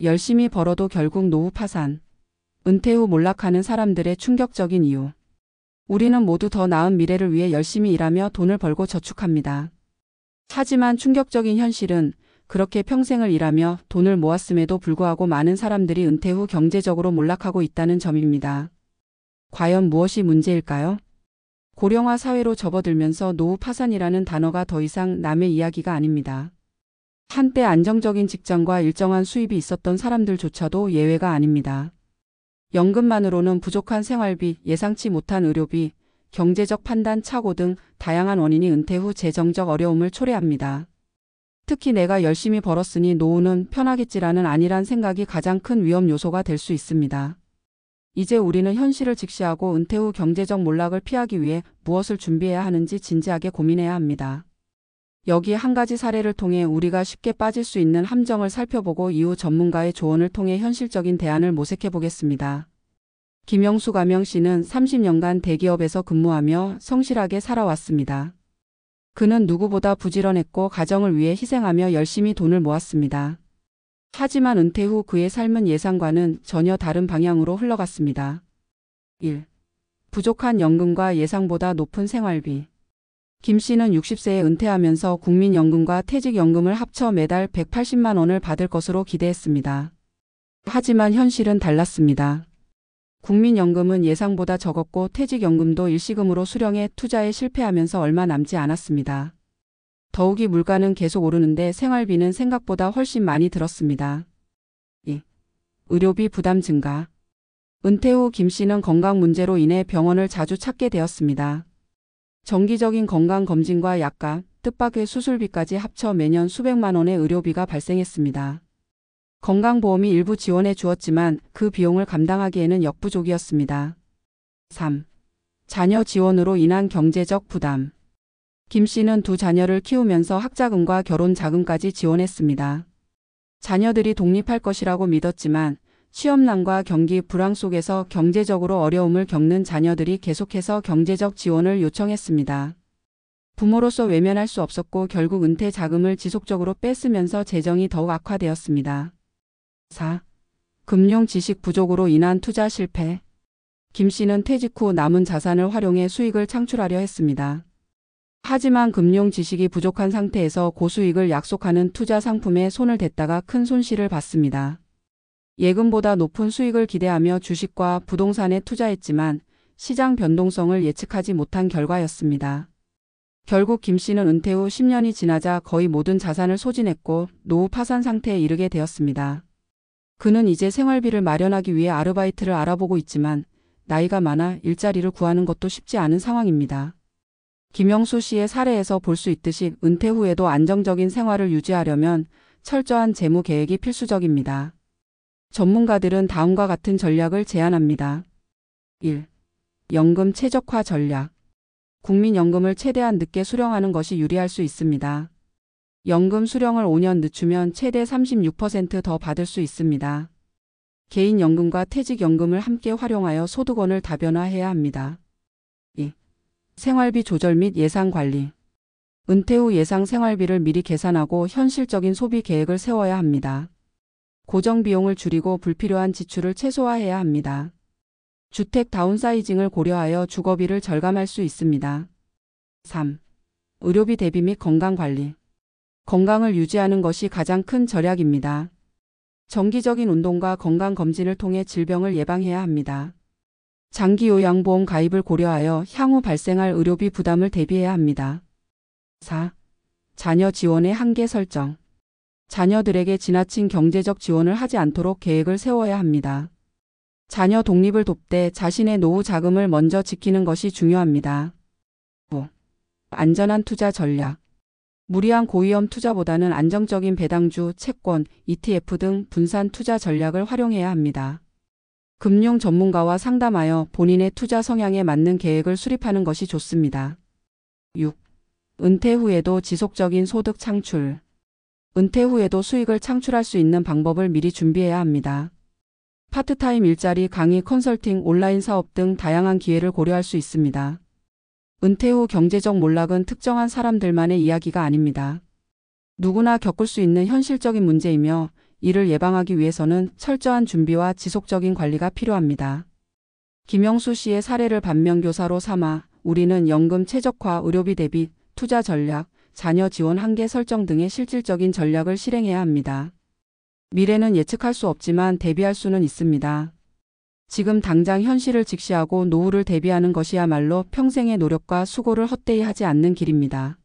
열심히 벌어도 결국 노후 파산. 은퇴 후 몰락하는 사람들의 충격적인 이유. 우리는 모두 더 나은 미래를 위해 열심히 일하며 돈을 벌고 저축합니다. 하지만 충격적인 현실은 그렇게 평생을 일하며 돈을 모았음에도 불구하고 많은 사람들이 은퇴 후 경제적으로 몰락하고 있다는 점입니다. 과연 무엇이 문제일까요? 고령화 사회로 접어들면서 노후 파산이라는 단어가 더 이상 남의 이야기가 아닙니다. 한때 안정적인 직장과 일정한 수입이 있었던 사람들조차도 예외가 아닙니다. 연금만으로는 부족한 생활비, 예상치 못한 의료비, 경제적 판단 착오 등 다양한 원인이 은퇴 후 재정적 어려움을 초래합니다. 특히 내가 열심히 벌었으니 노후는 편하겠지라는 안일한 생각이 가장 큰 위험 요소가 될 수 있습니다. 이제 우리는 현실을 직시하고 은퇴 후 경제적 몰락을 피하기 위해 무엇을 준비해야 하는지 진지하게 고민해야 합니다. 여기 한 가지 사례를 통해 우리가 쉽게 빠질 수 있는 함정을 살펴보고 이후 전문가의 조언을 통해 현실적인 대안을 모색해 보겠습니다. 김영수 가명 씨는 30년간 대기업에서 근무하며 성실하게 살아왔습니다. 그는 누구보다 부지런했고 가정을 위해 희생하며 열심히 돈을 모았습니다. 하지만 은퇴 후 그의 삶은 예상과는 전혀 다른 방향으로 흘러갔습니다. 1. 부족한 연금과 예상보다 높은 생활비. 김 씨는 60세에 은퇴하면서 국민연금과 퇴직연금을 합쳐 매달 180만 원을 받을 것으로 기대했습니다. 하지만 현실은 달랐습니다. 국민연금은 예상보다 적었고 퇴직연금도 일시금으로 수령해 투자에 실패하면서 얼마 남지 않았습니다. 더욱이 물가는 계속 오르는데 생활비는 생각보다 훨씬 많이 들었습니다. 2. 의료비 부담 증가. 은퇴 후 김 씨는 건강 문제로 인해 병원을 자주 찾게 되었습니다. 정기적인 건강검진과 약값, 뜻밖의 수술비까지 합쳐 매년 수백만 원의 의료비가 발생했습니다. 건강보험이 일부 지원해 주었지만 그 비용을 감당하기에는 역부족이었습니다. 3. 자녀 지원으로 인한 경제적 부담. 김 씨는 두 자녀를 키우면서 학자금과 결혼 자금까지 지원했습니다. 자녀들이 독립할 것이라고 믿었지만 취업난과 경기 불황 속에서 경제적으로 어려움을 겪는 자녀들이 계속해서 경제적 지원을 요청했습니다. 부모로서 외면할 수 없었고 결국 은퇴 자금을 지속적으로 뺐으면서 재정이 더욱 악화되었습니다. 4. 금융 지식 부족으로 인한 투자 실패. 김 씨는 퇴직 후 남은 자산을 활용해 수익을 창출하려 했습니다. 하지만 금융 지식이 부족한 상태에서 고수익을 약속하는 투자 상품에 손을 댔다가 큰 손실을 봤습니다. 예금보다 높은 수익을 기대하며 주식과 부동산에 투자했지만 시장 변동성을 예측하지 못한 결과였습니다. 결국 김 씨는 은퇴 후 10년이 지나자 거의 모든 자산을 소진했고 노후 파산 상태에 이르게 되었습니다. 그는 이제 생활비를 마련하기 위해 아르바이트를 알아보고 있지만 나이가 많아 일자리를 구하는 것도 쉽지 않은 상황입니다. 김영수 씨의 사례에서 볼 수 있듯이 은퇴 후에도 안정적인 생활을 유지하려면 철저한 재무 계획이 필수적입니다. 전문가들은 다음과 같은 전략을 제안합니다. 1. 연금 최적화 전략. 국민연금을 최대한 늦게 수령하는 것이 유리할 수 있습니다. 연금 수령을 5년 늦추면 최대 36% 더 받을 수 있습니다. 개인연금과 퇴직연금을 함께 활용하여 소득원을 다변화해야 합니다. 2. 생활비 조절 및 예산 관리. 은퇴 후 예상 생활비를 미리 계산하고 현실적인 소비 계획을 세워야 합니다. 고정 비용을 줄이고 불필요한 지출을 최소화해야 합니다. 주택 다운사이징을 고려하여 주거비를 절감할 수 있습니다. 3. 의료비 대비 및 건강관리. 건강을 유지하는 것이 가장 큰 절약입니다. 정기적인 운동과 건강검진을 통해 질병을 예방해야 합니다. 장기요양보험 가입을 고려하여 향후 발생할 의료비 부담을 대비해야 합니다. 4. 자녀 지원의 한계 설정. 자녀들에게 지나친 경제적 지원을 하지 않도록 계획을 세워야 합니다. 자녀 독립을 돕되 자신의 노후 자금을 먼저 지키는 것이 중요합니다. 5. 안전한 투자 전략. 무리한 고위험 투자보다는 안정적인 배당주, 채권, ETF 등 분산 투자 전략을 활용해야 합니다. 금융 전문가와 상담하여 본인의 투자 성향에 맞는 계획을 수립하는 것이 좋습니다. 6. 은퇴 후에도 지속적인 소득 창출. 은퇴 후에도 수익을 창출할 수 있는 방법을 미리 준비해야 합니다. 파트타임 일자리, 강의, 컨설팅, 온라인 사업 등 다양한 기회를 고려할 수 있습니다. 은퇴 후 경제적 몰락은 특정한 사람들만의 이야기가 아닙니다. 누구나 겪을 수 있는 현실적인 문제이며 이를 예방하기 위해서는 철저한 준비와 지속적인 관리가 필요합니다. 김영수 씨의 사례를 반면교사로 삼아 우리는 연금 최적화, 의료비 대비, 투자 전략, 자녀 지원 한계 설정 등의 실질적인 전략을 실행해야 합니다. 미래는 예측할 수 없지만 대비할 수는 있습니다. 지금 당장 현실을 직시하고 노후를 대비하는 것이야말로 평생의 노력과 수고를 헛되이 하지 않는 길입니다.